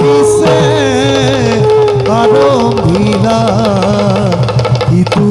কিসে আরম্ভিলা ইতু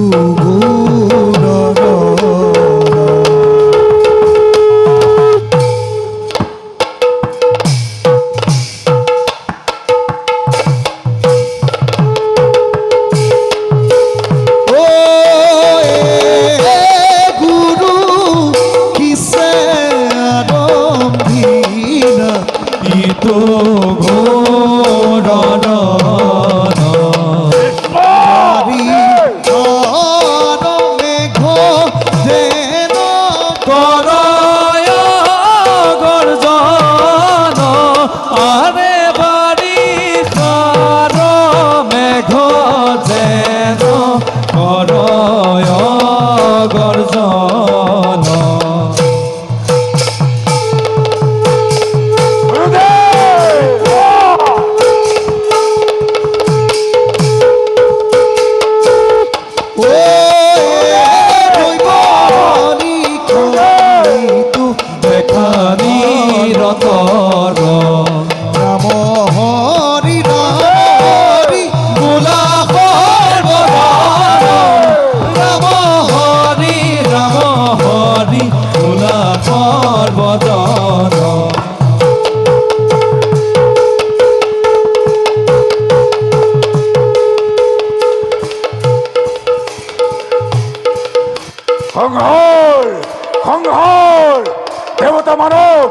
দেবতা মানব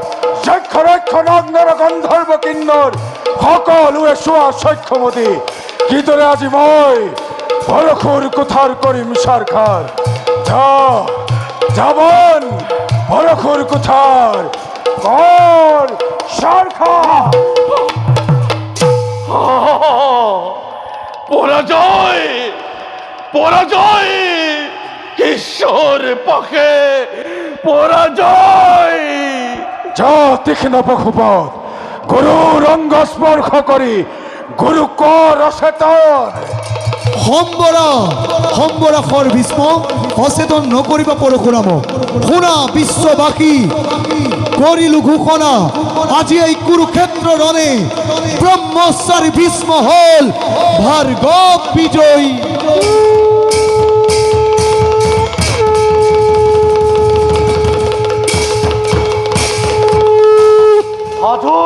গন্ধর্ব কিন্নর সকল শোয়া সক্ষমতি গীতরে আজি মই বরখুর কুথার করিম সারখার যাবন বরখুর কুথার কর সারখা পরাজয় পরাজয় ঈশ্বর পক্ষে পরাজয়। যা তীক্ষ্ণ পশুপথ গুরুর অঙ্গ স্পর্শ করি গুরু কর অচেতন। সম্বৰা খৰ ভীষ্ম অচেতন নকৰিবা পৰশুৰাম। শুনা বিশ্ববাসী কৰিলো ঘোষণা আজি এই কুৰুক্ষেত্ৰ ৰণে ব্ৰহ্মচাৰী ভীষ্ম হল ভাৰ্গৱ বিজয়ী। সাধু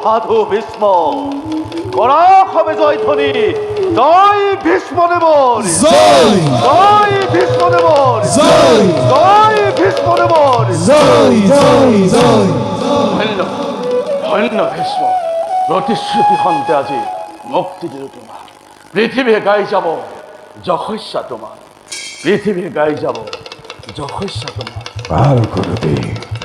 সাধু ভীষ্ম করা হবে জয় ধ্বনি। জয় ভীষ্ম দেবর জয়, জয় ভীষ্ম দেবর জয়, জয় ভীষ্ম দেবর জয় জয় জয়। ধন্য ধন্য ভীষ্ম প্রতিশ্রুতি হন্তে আজি মুক্তি দিল তোমার। পৃথিবী গাই যাব যশস্যা তোমার, পৃথিবী গাই যাব যশস্যা তোমার। ভাল গুরুদেব।